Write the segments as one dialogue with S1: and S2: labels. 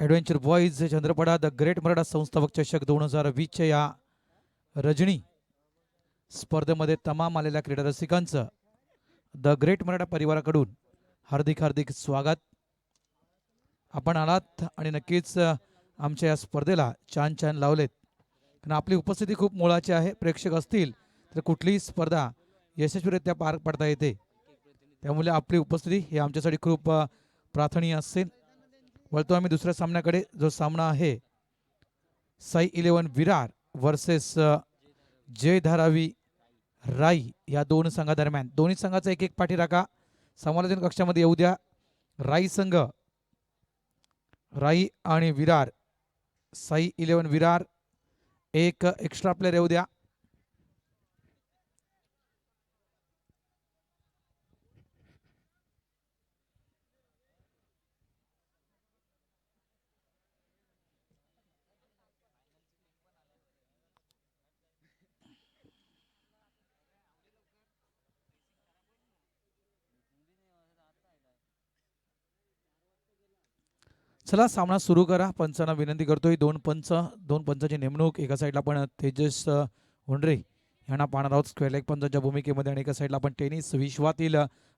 S1: Adventure boys Chandrapada the great Maratha संस्थापक चषक 2020च्या या रजनी स्पर्धेमध्ये तमाम आलेल्या क्रीडा रसिकांचं द ग्रेट मराठा परिवाराकडून हार्दिक हार्दिक स्वागत. आपण आलात आणि नक्कीच आमच्या या स्पर्धेला छान छान लावलेत, कारण आपली उपस्थिती खूप मोलाची आहे. प्रेक्षक असतील तर कुठलीही स्पर्धा यशस्वीरित्या पार पडता येते, त्यामुळे आपली उपस्थिती ही आमच्यासाठी खूप प्रार्थनीय असेल. वळतो आम्ही दुसऱ्या सामन्याकडे. जो सामना आहे साई 11 विरार वर्सेस जय धारावी राई या दोन संघादरम्यान. दोन्ही संघाचा एक एक पाठी राखा. समालोचन कक्षामध्ये येऊ द्या. राई संघ, राई आणि विरार, साई 11 विरार एक एक्स्ट्रा प्लेयर येऊ द्या. चला सामना सुरू करा. पंचांना विनंती करतोय. दोन पंचाची नेमणूक. एका साईडला आपण तेजस हुंडरे यांना पाहणार आहोत स्क्वेअर लेग पंचांच्या भूमिकेमध्ये, आणि एका साईडला आपण टेनिस विश्वातील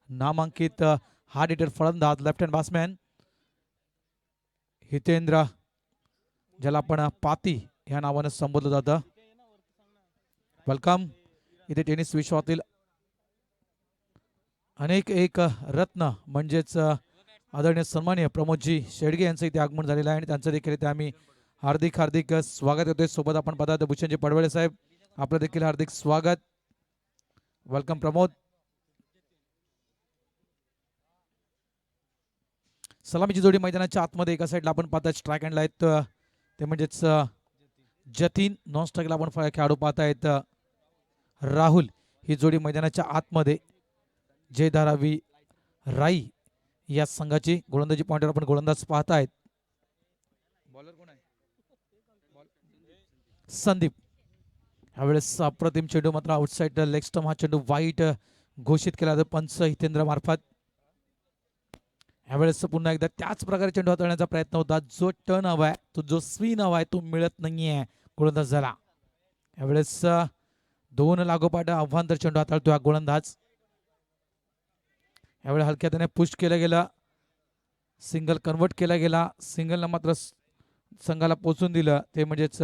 S1: नामांकित हार्ड हिटर फलंदाज लेफ्ट हँड बॅट्समॅन हितेंद्र, ज्याला आपण पाती या नावाने संबोधलं जातं. वेलकम. इथे टेनिस विश्वातील अनेक एक रत्न म्हणजेच आदरणीय सन्माननीय प्रमोदजी शेडगे यांचं इथे आगमन झालेलं आहे, आणि त्यांचं देखील इथे आम्ही हार्दिक हार्दिक स्वागत करतोय. सोबत आपण पदार्थ भूषणजी पडवळे साहेब, आपलं देखील हार्दिक स्वागत. वेलकम प्रमोद. सलामीची जोडी मैदानाच्या आतमध्ये. एका साईडला आपण पाहताय स्ट्राईक हँडला आहेत ते म्हणजेच जतीन. नॉन स्ट्राईकला आपण खेळाडू पाहतायत राहुल. ही जोडी मैदानाच्या आतमध्ये जय धारावी राई या संघाची. गोलंदाजी पॉइंटवर आपण गोलंदाज पाहतायत. बॉलर कोण आहे? संदीप. यावेळेस अप्रतिम चेंडू मात्र आउटसाइड लेग स्टंप. हा चेंडू वाईट घोषित केला पंच हितेंद्र मार्फत. यावेळेस पुन्हा एकदा त्याच प्रकारे चेंडू हाताळण्याचा प्रयत्न होता. जो टर्न हवाय, तो जो स्विन हवाय, तो मिळत नाहीये गोलंदाज झाला. यावेळेस दोन लागोपाठ आव्हांतर चेंडू हाताळतो हा गोलंदाज. यावेळी हलक्या त्याने पुश केलं गेलं, सिंगल कन्वर्ट केला गेला. सिंगलनं मात्र संघाला पोचून दिलं, ते म्हणजेच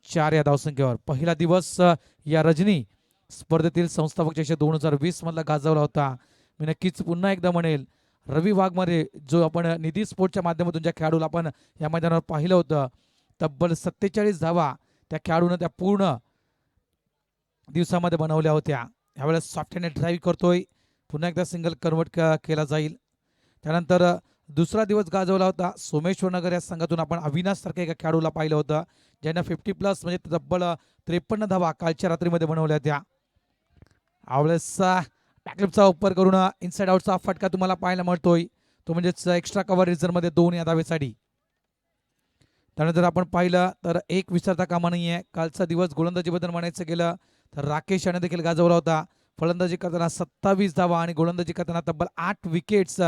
S1: 4 या धावसंख्येवर. पहिला दिवस या रजनी स्पर्धेतील संस्थापक चषक 2020 मधला गाजवला होता. मी नक्कीच पुन्हा एकदा म्हणेल, रवी वाघमारे जो आपण निधी स्पोर्टच्या माध्यमातून ज्या खेळाडूला आपण या मैदानावर पाहिलं होतं, तब्बल 47 धावा त्या खेळाडूनं त्या पूर्ण दिवसामध्ये बनवल्या होत्या. यावेळेस सॉफ्ट हँड ड्राईव्ह करतोय. पुन्हा एकदा सिंगल कन्वर्ट केला जाईल. त्यानंतर दुसरा दिवस गाजवला होता सोमेश्वर नगर या संघातून आपण अविनाश सारख्या एका खेळाडूला पाहिलं होतं, ज्यांना 50+ म्हणजे तब्बल 53 धावा कालच्या रात्रीमध्ये बनवल्या होत्या. यावेळेस बॅकलिपचा वापर करून इनसाइड आउटचा फटका तुम्हाला पाहायला मिळतोय, तो म्हणजेच एक्स्ट्रा कव्हर रिझर्व्हमध्ये 2 या धावेसाठी. त्यानंतर आपण पाहिलं तर एक विसरता कामा नाहीये. कालचा दिवस गोलंदाजीबद्दल म्हणायचं गेलं तर राकेश याने देखील गाजवला होता. फलंदाजी करताना 27 धावा आणि गोलंदाजी करताना तब्बल 8 विकेट्स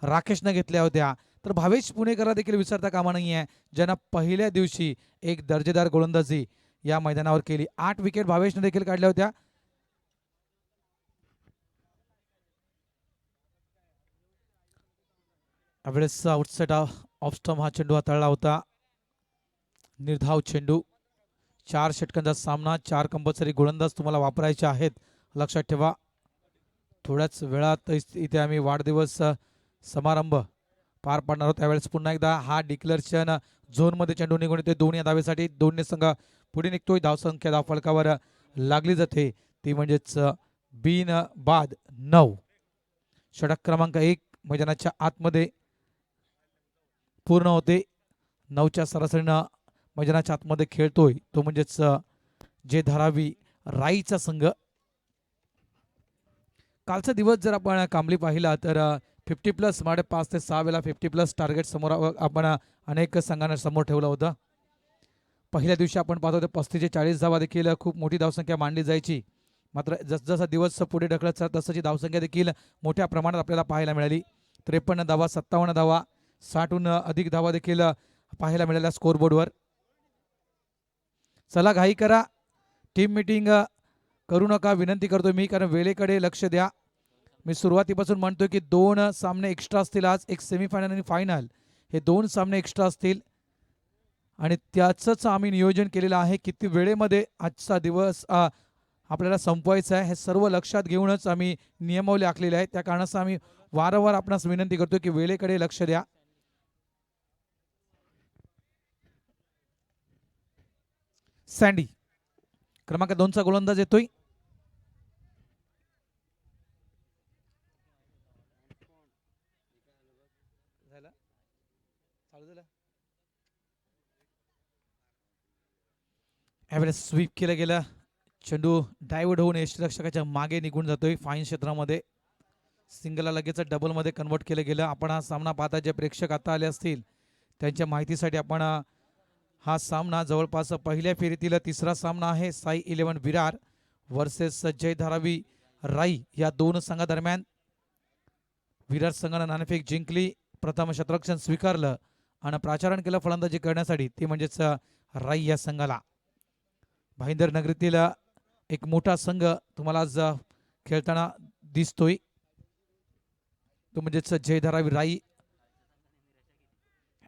S1: राकेशने घेतल्या होत्या. तर भावेश पुणेकरला देखील विसरता कामा नाहीये, ज्यांना पहिल्या दिवशी एक दर्जेदार गोलंदाजी या मैदानावर केली. 8 विकेट भावेशने देखील काढल्या होत्या. यावेळेस आउटसाइड ऑफ स्टंप हा चेंडू हाताळला होता. निर्धाव चेंडू. 4 षटकांचा सामना. 4 कंपल्सरी गोलंदाज तुम्हाला वापरायचे आहेत, लक्षात ठेवा. थोड्याच वेळात इथे आम्ही वाढदिवस समारंभ पार पाडणार आहोत. त्यावेळेस पुन्हा एकदा हा डिक्लेरेशन झोनमध्ये चेंडू निघून येते 2 या धावेसाठी. दोन्ही संघ पुढे निघतोय. धावसंख्या धावफलकावर लागली जाते, ती म्हणजेच बिन बाद 9. षटक क्रमांक 1 मैदानाच्या आतमध्ये पूर्ण होते. 9च्या सरासरीनं मैदानाच्या आतमध्ये खेळतोय, तो म्हणजेच जे धारावी राईचा संघ. कालचा दिवस जर आपण कांबली पाहिला तर 50+ माडे 5 ते 6 वेळा 50+ टार्गेट समोर आपण अनेक संघांना समोर ठेवलं होतं. पहिल्या दिवशी आपण पाहतो ते 35 ते 40 धावा देखील खूप मोठी धावसंख्या मांडली जायची. मात्र जसजसा दिवस पुढे ढकलत तसंची धावसंख्या देखील मोठ्या प्रमाणात आपल्याला पाहायला मिळाली. 53 धावा, 57 धावा, 60हून अधिक धावा देखील पाहायला मिळाल्या स्कोरबोर्डवर. चला घाई करा, टीम मीटिंग करू नका विनंती करतो मी, कारण वेळेकडे लक्ष द्या. मी सुरुवातीपासून म्हणतोय की 2 सामने एक्स्ट्रा असतील आज, एक सेमीफायनल आणि फायनल, हे 2 सामने एक्स्ट्रा असतील आणि त्याचंच आम्ही नियोजन केलेलं आहे. किती वेळेमध्ये आजचा दिवस आपल्याला संपवायचा आहे हे सर्व लक्षात घेऊनच आम्ही नियमावली आखलेली आहे. त्या कारणास्तव आम्ही वारंवार आपणास विनंती करतो की वेळेकडे लक्ष द्या. सँडी क्रमांक 2चा गोलंदाज येतोय. ॲव्हरेज स्वीप केलं गेलं. चेंडू डायव्हर्ट होऊन यष्टीरक्षकाच्या मागे निघून जातोय फाईन क्षेत्रामध्ये. सिंगलला लगेच डबलमध्ये कन्वर्ट केलं गेलं. आपण हा सामना पाहता जे प्रेक्षक आता आले असतील त्यांच्या माहितीसाठी आपण हा सामना जवळपास पहिल्या फेरीतील तिसरा सामना आहे. साई 11 विरार वर्सेस जय धारावी राई या 2 संघादरम्यान. विरार संघानं नाणेफेक जिंकली, प्रथम शतरक्षण स्वीकारलं आणि प्राचारण केलं फलंदाजी करण्यासाठी, ते म्हणजेच राई या संघाला. भाईंदर नगरीतील एक मोठा संघ तुम्हाला आज खेळताना दिसतोय, तो म्हणजेच जय धारावी राई.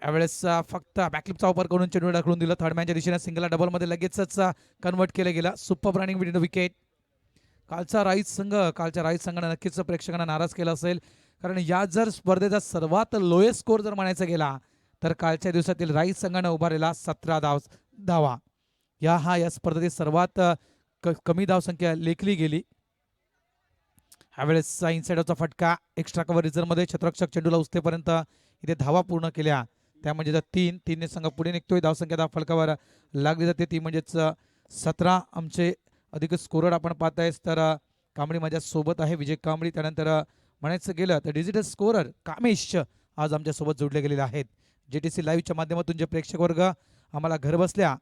S1: यावेळेस फक्त बॅकलिपचा वापर करून चेंडू ढकलून दिलं. थर्ड मॅनच्या दिशेने सिंगलला डबलमध्ये लगेचच कन्वर्ट केलं गेलं. Super running with wicket. कालचा कालच्या राईस संघाने नक्कीच प्रेक्षकांना नाराज केला असेल, कारण या जर स्पर्धेचा सर्वात लोएस्ट स्कोर जर म्हणायचा गेला तर कालच्या दिवसातील राईस संघाने उभारलेला 17 धावा या स्पर्धेतील सर्वात कमी धावसंख्या लेखली गेली. ह्यावेळेस इनसाइडरचा फटका एक्स्ट्रा कव्हर रिझर्व्हमध्ये. क्षेत्ररक्षक चेंडूला उचतेपर्यंत इथे धावा पूर्ण केल्या, त्या म्हणजे 3 संघ पुढे निघतोय. धावसंख्या फलकावर लागली जाते, ती म्हणजेच 17. आमचे अधिक स्कोरर आपण पाहताय तर कांबळी माझ्या सोबत आहे, विजय कांबळी. त्यानंतर म्हणायचं गेलं तर डिजिटल स्कोरर कामेश आज आमच्या सोबत जोडले गेलेले आहेत. JTC लाईव्हच्या माध्यमातून जे प्रेक्षक वर्ग आम्हाला घर बसल्या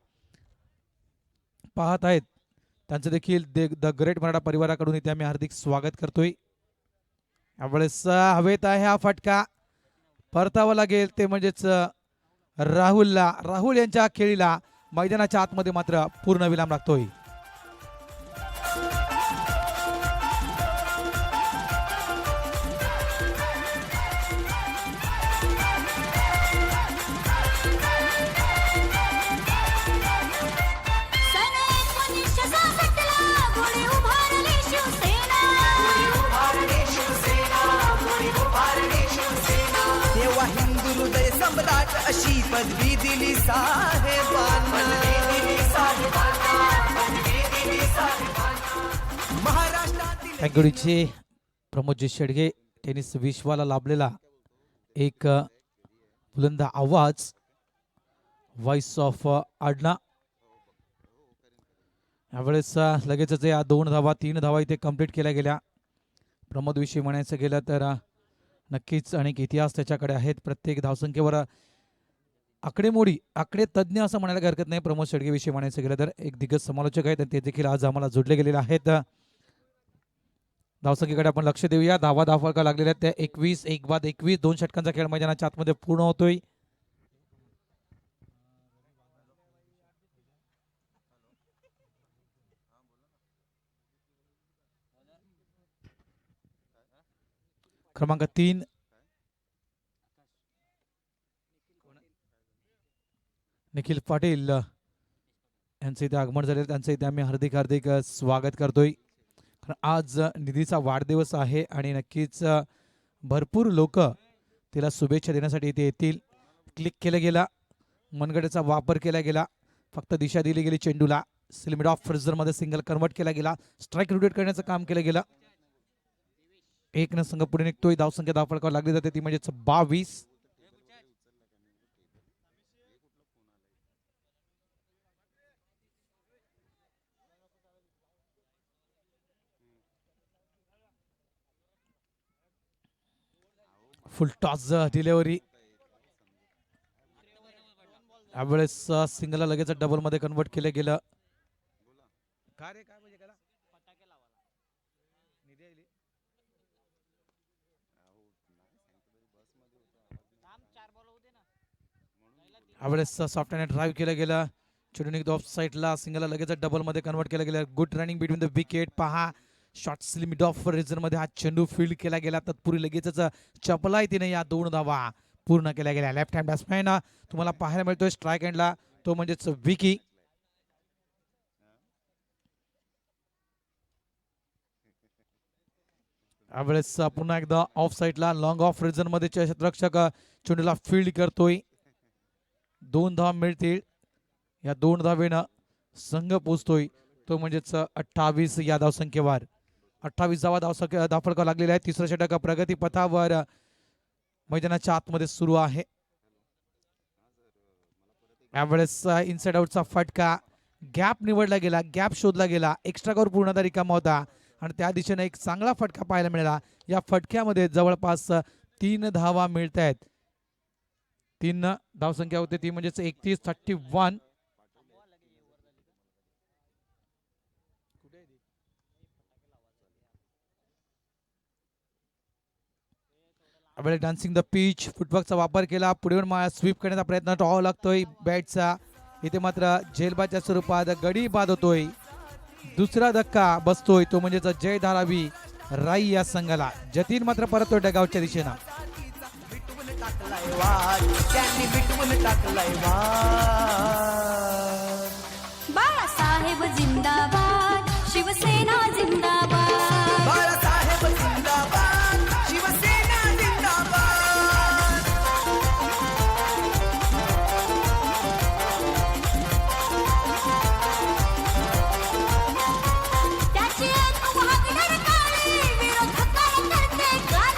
S1: पाहत आहेत त्यांचं देखील द ग्रेट मराठा परिवाराकडून इथे आम्ही हार्दिक स्वागत करतोय. यावेळेस हवेत आहे हा फटका, परतावा लागेल, ते म्हणजेच राहुल यांच्या खेळीला मैदानाच्या आतमध्ये मात्र पूर्ण विराम लागतोय.
S2: अशी पदवी दिली साहेबांना,
S1: महाराष्ट्रातील प्रमोदजी शेडगे. टेनिस विश्वाला लाभलेला एक बुलंद आवाज, व्हॉइस ऑफ आडना. यावेळेस लगेचच या 3 धावा इथे कंप्लीट केल्या गेल्या. प्रमोद विषयी म्हणायचं गेलं तर नक्कीच अनेक इतिहास त्याच्याकडे आहेत. प्रत्येक धावसंख्येवर आकडे तज्ज्ञ असं म्हणायला हरकत नाही. प्रमोद शेडगे विषयी म्हणायचं गेलं तर एक दिग्गज समालोचक आहेत, ते देखील आज आम्हाला जोडले गेलेले आहेत. धावसंख्येकडे आपण लक्ष देऊया. धावा लागलेल्या आहेत त्या 21, 1 बाद 21. 2 षटकांचा खेळ मैदानाच्या आतमध्ये पूर्ण होतोय. क्रमांक 3 निखिल पाटील यांचं इथे आगमन झाले, त्यांचं इथे आम्ही हार्दिक स्वागत करतोय. आज निधीचा वाढदिवस आहे आणि नक्कीच भरपूर लोक तिला शुभेच्छा देण्यासाठी इथे येतील. क्लिक केला गेला, मनगटाचा वापर केला गेला, फक्त दिशा दिली गेली चेंडूला. मिड ऑफ फ्रिजरमध्ये सिंगल कन्वर्ट केला गेला, स्ट्राईक रोटेट करण्याचं काम केलं गेलं. 1 संघ पुढे निघतोय. धावसंख्या धावफलकावर लागली जाते, ती म्हणजे 22. फुल टॉस डिलिव्हरी. यावेळेस सिंगलला लगेच डबल मध्ये कन्वर्ट केलं गेलं. यावेळेस सॉफ्ट हँड ड्राईव्ह केलं गेलं. चेंडू निघतो ऑफ साईडला. सिंगलला लगेच डबल मध्ये कन्वर्ट केलं गेलं. Good running between the wicket. पहा शॉट्स लिमिट ऑफ रिझन मध्ये हा चेंडू फील्ड केला गेला. तत्पूर्वी लगेचच चपलाय तिने या 2 धावा पूर्ण केल्या गेल्या. लेफ्ट हँड बॅट्समॅन तुम्हाला पाहायला मिळतोय स्ट्राईक हँडला, तो म्हणजेच विकी. यावेळेस पुन्हा एकदा ऑफ साईडला लॉंग ऑफ रिझन मध्ये क्षेत्ररक्षक चेंडूला फील्ड करतोय. 2 धावा मिळतील. या 2 धावेनं संघ पोचतोय, तो म्हणजेच 28 या धावसंख्येवर. 28 धावफलक लागलेला आहे. तिसरं षटक प्रगती पथावर मैदानाच्या आतमध्ये सुरू आहे. यावेळेस इनसाइड आउटचा फटका. गॅप निवडला गेला, गॅप शोधला गेला. एक्स्ट्रा कव्हर पूर्णतः रिकामा होता आणि त्या दिशेने एक चांगला फटका पाहायला मिळाला. या फटक्यामध्ये जवळपास 3 धावा मिळत आहेत. 3 धावसंख्या होते ती म्हणजेच 31. यावेळी डान्सिंग द पिच, फुटवर्कचा वापर केला. पुढे स्वीप करण्याचा प्रयत्न टाळावा लागतोय बॅटचा. इथे मात्र झेलबादच्या स्वरूपात गडी बाद होतोय. दुसरा धक्का बसतोय, तो म्हणजेच जय धारावी राई या संघाला. जतीन मात्र परततोय डगावच्या दिशेनं.
S2: बिटवून टाकलाय वाद, त्यांनी बिटवून टाकलाय वाद.
S3: बाळासाहेब जिंदाबाद, शिवसेना जिंदाबाद.
S2: बाळासाहेब जिंदाबाद, शिवसेना जिंदाबाद.
S3: त्याची एक वागणार काळी, विरोधकाला करते गार.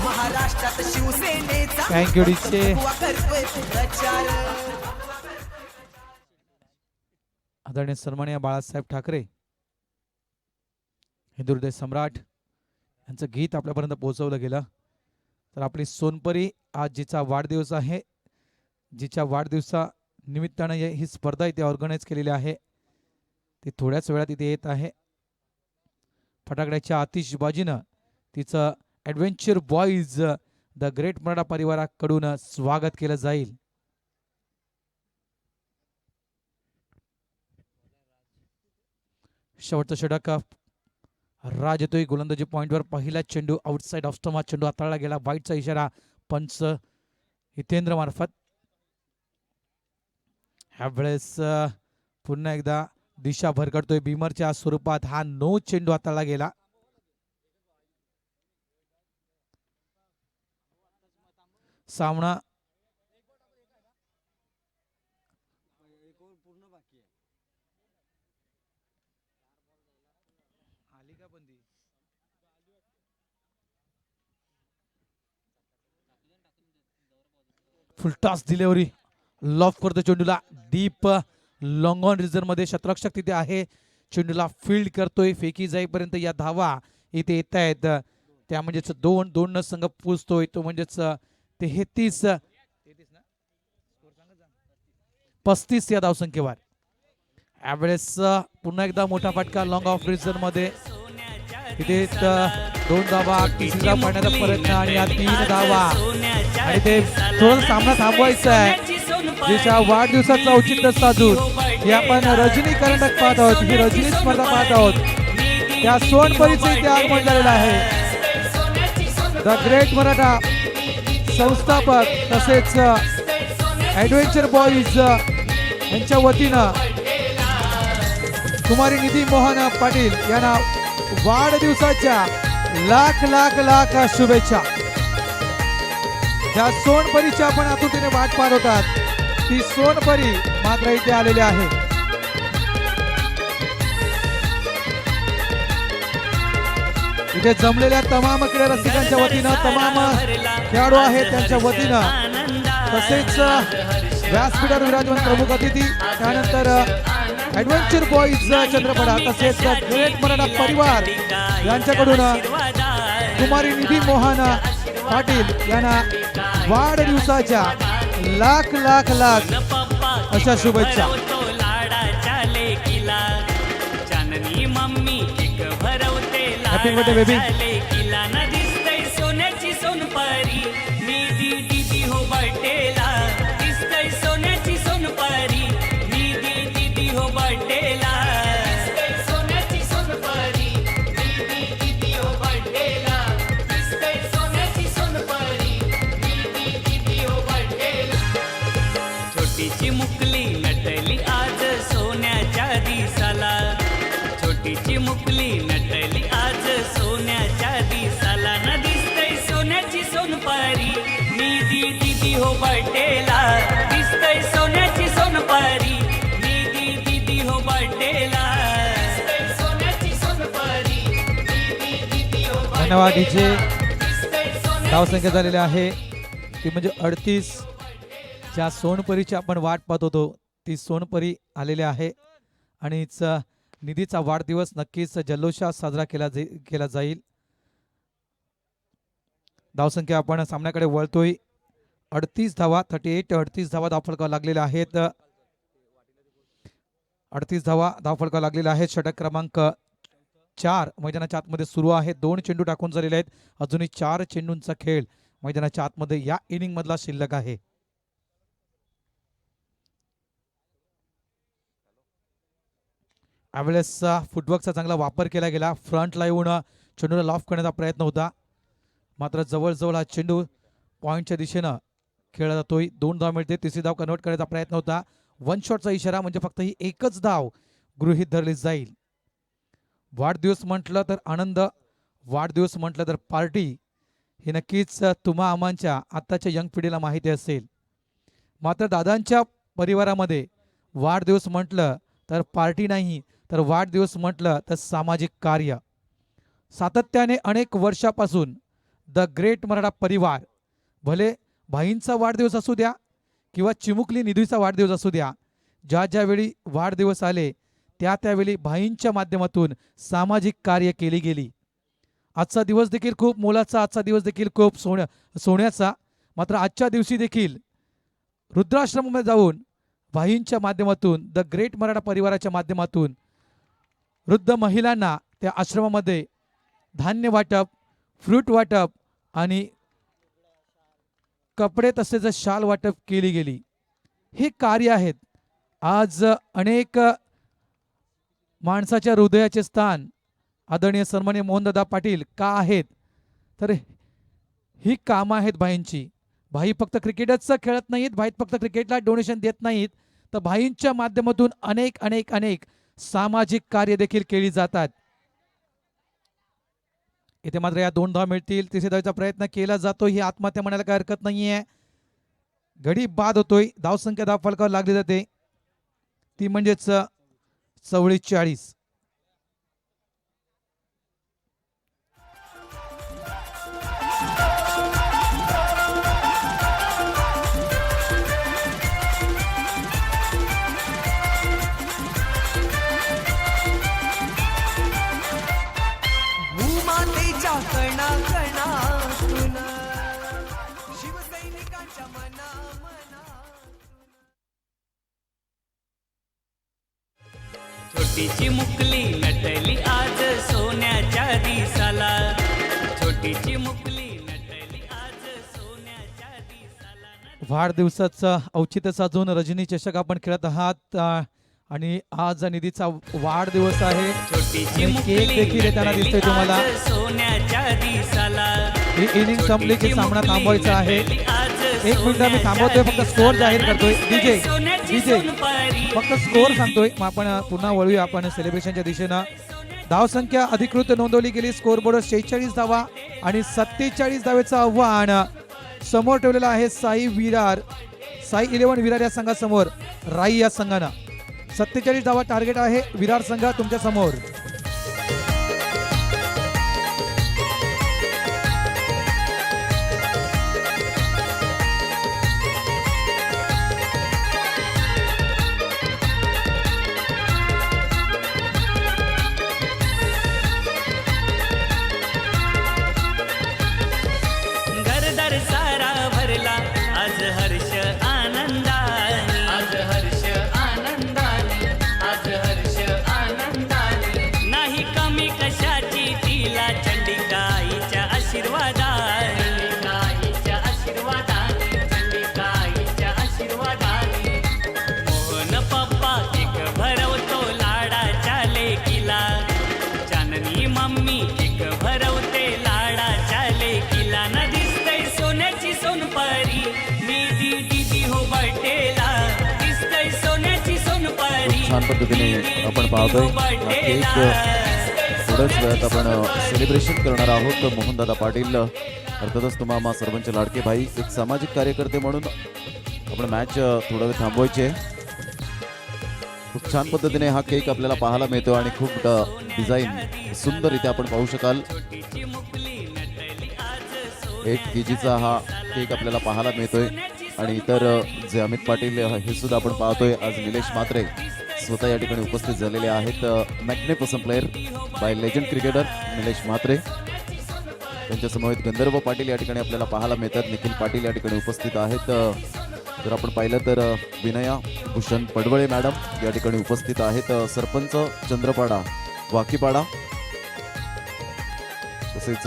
S2: महाराष्ट्रात शिवसेनेचा
S1: थँक्यू डीचे.
S2: करतोय प्रचार.
S1: आदरणीय सन्माननीय बाळासाहेब ठाकरे हिंदू हृदय सम्राट यांचं गीत आपल्यापर्यंत पोहोचवलं गेलं. तर आपली सोनपरी आज जिचा वाढदिवस आहे, जिच्या वाढदिवसा निमित्तानं ही स्पर्धा इथे ऑर्गनाईज केलेली आहे, ती थोड्याच वेळात इथे येत आहे. फटाकड्याच्या आतिषबाजीनं तिचं adventure boys the great Maratha परिवाराकडून स्वागत केलं जाईल. शेवटचं षटक राज येतोय गोलंदाजी पॉइंटवर. पहिला चेंडू आउटसाइड ऑफ स्टंप, हा चेंडू हाताळला गेला. वाईटचा इशारा पंच हितेंद्र मार्फत. ह्या वेळेस पुन्हा एकदा दिशा भरकटतोय बीमरच्या स्वरूपात. हा नो चेंडू हाताळला गेला. सामना फुलटॉस डिलिव्हरी, लॉफ करतो चेंडूला डीप लॉंग ऑन रिझन मध्ये. शतरक्षक तिथे आहे, चेंडूला फील्ड करतोय. फेकी जाईपर्यंत या धावा इथे येत आहेत. त्या म्हणजेच 2 न संघ पोचतोय, तो म्हणजेच 35 या धावसंख्येवर. यावेळेस पुन्हा एकदा मोठा फटका लॉंग ऑफ रिझन मध्ये. इथे 2 धावा, तिसरा पाण्याचा प्रयत्न आणि या 3 धावा. आणि ते थोडा सामना थांबवायचा आहे. जिच्या वाढदिवसाचं औचित्य साधून ही आपण रजनी करंडक पाहत आहोत, ही रजनी स्पर्धा पाहत आहोत. त्या सोनपरीचे इथे आगमन झालेलं आहे. द ग्रेट मराठा संस्थापक तसेच ॲडव्हेंचर बॉईज यांच्या वतीनं कुमारी निधी मोहन पाटील यांना वाढदिवसाच्या लाख लाख लाख शुभेच्छा. ज्या सोनपरीच्या आपण आतुरतेने वाट पाहत होतात, ती सोनपरी मात्र इथे आलेली आहे. इथे जमलेल्या तमाम क्रीडा रसिकांच्या वतीनं, तमाम खेळाडू आहेत त्यांच्या वतीनं, तसेच व्यासपीठावर विराजमान प्रमुख अतिथी, त्यानंतर ॲडव्हेंचर बॉईज चंद्रपडा तसेच ग्रेट मराठा परिवार यांच्याकडून कुमारी निधी मोहन पाटील यांना वाढदिवसाच्या लाख लाख लाख अशा शुभेच्छा. Happy birthday baby.
S4: सोन्याची सोनपर सोनपरी निधी दीदी हो बर्थडेला दिसतय सोन्याची सोनपरी निधी दीदी हो बर्थडेला दिसतय सोन्याची सोनपरी निधी दीदी हो बर्थडेला दिसतय सोन्याची सोनपरी निधी दीदी हो बर्थडेला छोटीची मुकली नटली आज सोन्याच्या दिसाला छोटीची मुकली नटली आज सोन्याच्या दिसाला न दिसतय सोन्याची सोनपरी निधी दीदी हो बर्थडेला दिसतय सोन्याची सोनपरी निधी दीदी हो बर्थडेला दिसतय सोन्याची सोनपरी निधी दीदी हो
S1: धन्यवाद डीजे.
S4: दिसतय सोन्याची
S1: धावसंख्या झालेली आहे ती म्हणजे 38. ज्या सोनपरीची आपण वाट पाहत होतो ती सोनपरी आलेली आहे आणि हिचा निधीचा वाढदिवस नक्कीच जल्लोषात साजरा केला जाईल. धावसंख्या आपण सामन्याकडे वळतोय. 38 धावा 38 धावा धावफलकावर लागलेल्या आहेत. 38 धावा धावफलकावर लागलेल्या आहेत. षटक क्रमांक 4 मैदानाच्या आतमध्ये सुरू आहे. 2 चेंडू टाकून झालेले आहेत. अजूनही 4 चेंडूंचा खेळ मैदानाच्या आतमध्ये या इनिंग मधला शिल्लक आहे. यावेळेसचा फुटवर्कचा चांगला वापर केला गेला. फ्रंटला येऊन चेंडूला लॉफ करण्याचा प्रयत्न होता मात्र जवळजवळ हा चेंडू पॉईंटच्या दिशेनं खेळला जातोय. 2 धाव मिळते. तिसरी धाव कन्वर्ट करण्याचा प्रयत्न होता. 1 शॉटचा इशारा म्हणजे फक्त ही एकच धाव गृहीत धरली जाईल. वाढदिवस म्हटलं तर आनंद, वाढदिवस म्हटलं तर पार्टी हे नक्कीच तुम्हा आम्हांच्या आत्ताच्या यंग पिढीला माहिती असेल. मात्र दादांच्या परिवारामध्ये वाढदिवस म्हटलं तर पार्टी नाही तर वाढदिवस म्हटलं तर सामाजिक कार्य. सातत्याने अनेक वर्षापासून द ग्रेट मराठा परिवार, भले भाईंचा वाढदिवस असू द्या किंवा चिमुकली निधीचा वाढदिवस असू द्या, ज्या ज्यावेळी वाढदिवस आले त्यावेळी भाईंच्या माध्यमातून सामाजिक कार्य केली गेली. आजचा दिवस देखील खूप मोलाचा, आजचा दिवस देखील खूप सोन्याचा. मात्र आजच्या दिवशी देखील रुद्राश्रमामध्ये जाऊन भाईंच्या माध्यमातून द ग्रेट मराठा परिवाराच्या माध्यमातून वृद्ध महिलांना त्या आश्रमामध्ये धान्य वाटप, फ्रूट वाटप आणि कपडे तसेच शाल वाटप केली गेली. हे कार्य आहेत. आज अनेक माणसाच्या हृदयाचे स्थान आदरणीय सन्माननीय मोहनदादा पाटील का आहेत तर ही कामं आहेत भाईंची. भाई फक्त क्रिकेटच खेळत नाहीत, भाई फक्त क्रिकेटला डोनेशन देत नाहीत, तर भाईंच्या माध्यमातून अनेक अनेक अनेक सामाजिक कार्य देखील केली जातात. इथे मात्र या 2 धाव मिळतील. तिसऱ्या धावेचा प्रयत्न केला जातो. ही आत्महत्या म्हणायला काही हरकत नाहीये. गडी बाद होतोय. धावसंख्या धाव फलकावर लागली जाते ती म्हणजेच 44.
S2: भूमातेच्या कणा कणातून शिवसैनिकांच्या मना
S4: छोटीची मुकली नटली आज सोन्याच्या दिसाला छोटीची मुकली नटली आज सोन्याच्या दिसाला
S1: वाढदिवसाचं औचित्य साधून रजनी चषक आपण खेळत आहात आणि आज निधीचा वाढदिवस आहे.
S4: छोटीची
S1: आणि केक देखील येताना दिसतोय तुम्हाला.
S4: सोन्याच्या दिसाला
S1: ही इनिंग संपली की सामना थांबवायचा आहे. 1 मिनिट मी थांबवतोय, फक्त स्कोअर जाहीर करतोय. डीजे फक्त स्कोअर सांगतोय. मग आपण पुन्हा वळूया आपण सेलिब्रेशनच्या दिशेनं. धावसंख्या अधिकृत नोंदवली गेली. स्कोअर बोर्ड 46 धावा आणि 47 धावेचं आव्हान समोर ठेवलेलं आहे साई 11 विरार या संघासमोर. राई या संघानं 47 धावा टार्गेट आहे. विरार संघ तुमच्या समोर.
S4: घरदार सारा भरला आज हर्ष आनंदाने आज हर्ष आनंदाने आज हर्ष आनंदाने सोनपरी निधी दिदी हो बर्थडेला दिसतंय सोन्याची सोनपरी
S5: छान पद्धतीने आपण पाहतोय हा केक थोड्याच वेळात आपण सेलिब्रेशन करणार आहोत. मोहनदादा पाटील अर्थातच तुम्हा सर्वांचे लाडके भाई, एक सामाजिक कार्यकर्ते म्हणून आपण मॅच थोडा वेळ थांबवायची आहे. खूप छान पद्धतीने हा केक आपल्याला पाहायला मिळतो आणि खूप डिझाईन सुंदररित्या आपण पाहू शकाल. 8 kgचा हा केक आपल्याला पाहायला मिळतोय आणि इतर जे अमित पाटील हे सुद्धा आपण पाहतोय. आज निलेश म्हात्रे स्वतः या ठिकाणी उपस्थित झालेले आहेत. Magnificent player by legend cricketer Nilesh Mhatre, त्यांच्या समवेत गंधर्व पाटील या ठिकाणी आपल्याला पाहायला मिळतात. निखिल पाटील या ठिकाणी उपस्थित आहेत. जर आपण पाहिलं तर विनया भूषण पडवळे मॅडम या ठिकाणी उपस्थित आहेत. सरपंच चंद्रपाडा वाकीपाडा, तसेच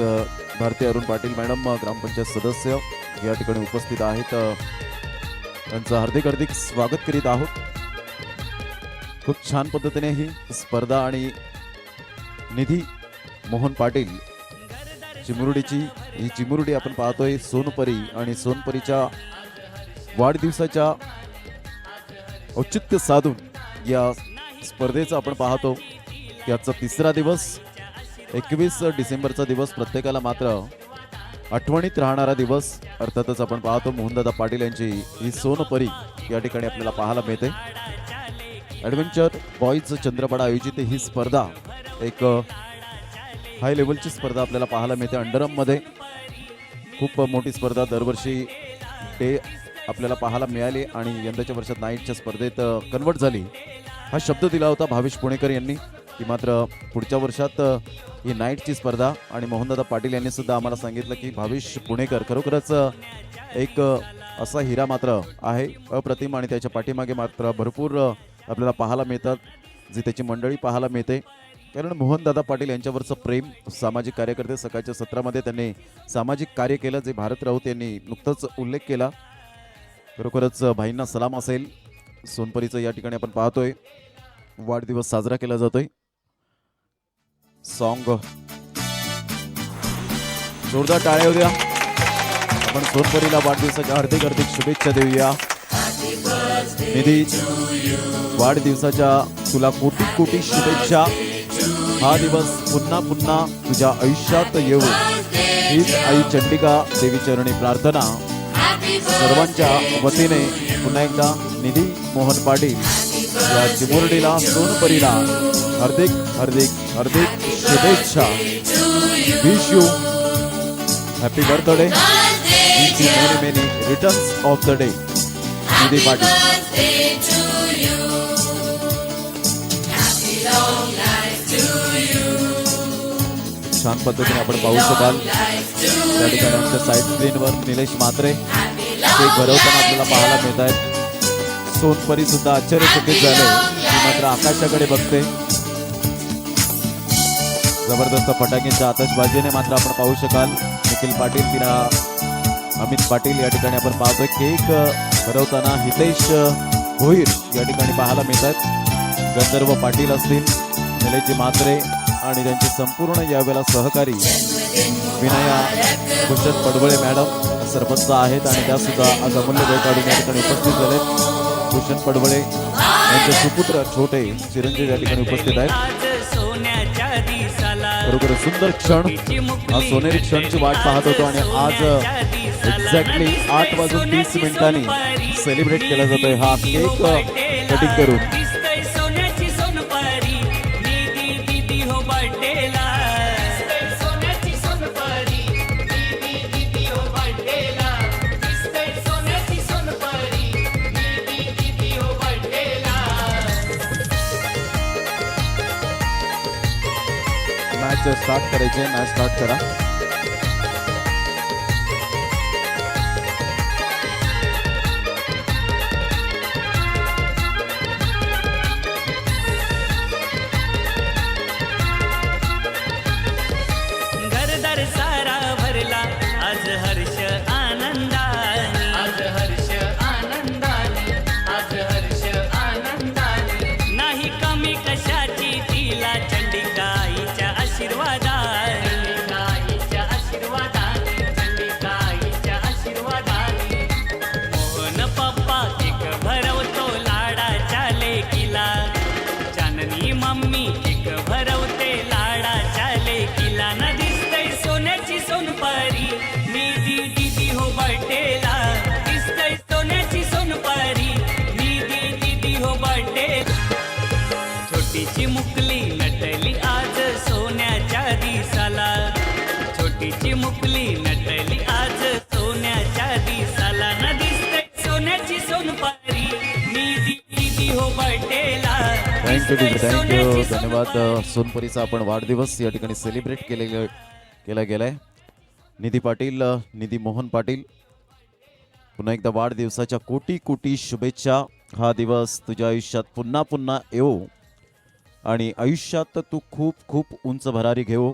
S5: भारती अरुण पाटील मॅडम ग्रामपंचायत सदस्य या ठिकाणी उपस्थित आहेत. त्यांचं हार्दिक हार्दिक स्वागत करीत आहोत. खूप छान पद्धतीने ही स्पर्धा आणि निधी मोहन पाटील चिमुरडीची ही चिमुरडी आपण पाहतोय सोनपरी आणि सोनपरीच्या वाढदिवसाच्या औचित्य साधून या स्पर्धेचा आपण पाहतो की आजचा तिसरा दिवस 21 डिसेंबरचा दिवस प्रत्येकाला मात्र आठवणीत राहणारा दिवस. अर्थातच आपण पाहतो मोहनदादा पाटील यांची ही सोनपरी या ठिकाणी आपल्याला पाहायला मिळते. ॲडव्हेंचर बॉईज चंद्रपाडा आयोजित ही स्पर्धा एक हाय लेवलची स्पर्धा आपल्याला पाहायला मिळते. अंडरमध्ये खूप मोठी स्पर्धा दरवर्षी डे आपल्याला पाहायला मिळाली आणि यंदाच्या वर्षात नाईटच्या स्पर्धेत कन्वर्ट झाली. हा शब्द दिला होता भावेश पुणेकर यांनी की मात्र पुढच्या वर्षात ही नाईटची स्पर्धा, आणि मोहनदादा पाटील यांनी सुद्धा आम्हाला सांगितलं की भावेश पुणेकर खरोखरच एक असा हिरा मात्र आहे अप्रतिम आणि त्याच्या पाठीमागे मात्र भरपूर आपल्याला पाहायला मिळतात, जी त्याची मंडळी पाहायला मिळते. कारण मोहनदादा पाटील यांच्यावरचं प्रेम, सामाजिक कार्यकर्ते, सकाळच्या सत्रामध्ये त्यांनी सामाजिक कार्य केलं जे भारत राऊत यांनी नुकताच उल्लेख केला. खरोखरच भाईंना सलाम असेल. सोनपरीचं या ठिकाणी आपण पाहतोय वाढदिवस साजरा केला जातोय. सॉन्ग जोरदार टाळ्या होत्या. आपण सोनपरीला वाढदिवसाच्या हार्दिक हार्दिक शुभेच्छा देऊया. निधी वाढदिवसाच्या तुला कोटी कोटी शुभेच्छा. हा दिवस पुन्हा पुन्हा तुझ्या आयुष्यात येऊ हीच आई चंडिका देवी चरणी प्रार्थना. सर्वांच्या वतीने पुन्हा एकदा निधी मोहन पाटील या चिमुरडीला सोनपरीला हार्दिक हार्दिक हार्दिक शुभेच्छा. Wish you happy birthday. Many many returns of the day Nidhi Patil. छान पद्धतीने आपण पाहू शकाल त्या ठिकाणी आमच्या साईड स्क्रीनवर निलेश म्हात्रे ते भरवताना आपल्याला पाहायला मिळत आहेत. सोनपरी सुद्धा आश्चर्यचकित झाले, ती मात्र आकाशाकडे बघते. जबरदस्त फटाक्यांच्या आतषबाजीने मात्र आपण पाहू शकाल निखिल पाटील तिला अमित पाटील या ठिकाणी आपण पाहतोय. केक भरवताना हितेश भोईर या ठिकाणी पाहायला मिळत आहेत. गंधर्व पाटील असतील, निलेशजी म्हात्रे आणि त्यांचे संपूर्ण यावेळेला सहकारी विनया भूषण पडवळे मॅडम सरपंच आहेत आणि त्या सुद्धा आज अमूल्य वेळ काढून या ठिकाणी उपस्थित झाले. भूषण पडवळे यांचे सुपुत्र छोटे चिरंजीव या ठिकाणी उपस्थित आहेत. बरोबर सुंदर क्षण, हा सोनेरी क्षणची वाट पाहत होतो आणि आज एक्झॅक्टली 8:30 सेलिब्रेट केला जातोय हा केक कटिंग करून. मॅच स्टार्ट करायचे, मॅच स्टार्ट करा.
S4: घरदार सारा भरला आज हर्ष आनंदाने. आज हर्ष आनंदाने. आज हर्ष आनंदाने. नाही कमी कशाची तिला चंडिकाईच्या आशीर्वादाने. बर्थडेला दिसतय सोन्याची सोनपारी निधी दिदी हो बर्थडे छोटीची मुकली नटली आज सोन्याच्या दिसाला छोटीची मुकली नटली आज सोन्याच्या दिसाला ना दिसतय सोन्याची सोनपारी निधी दिदी हो बर्थडेला
S5: थँक्यू थँक्यू धन्यवाद. सोनपरीचा आपण वाढदिवस या ठिकाणी सेलिब्रेट केला गेलाय. निधी पाटील, निधी मोहन पाटील, पुन्हा एकदा वाढदिवसाच्या कोटी कोटी शुभेच्छा. हा दिवस तुझ्या आयुष्यात पुन्हा पुन्हा येवो आणि आयुष्यात तू खूप खूप उंच भरारी घेवो.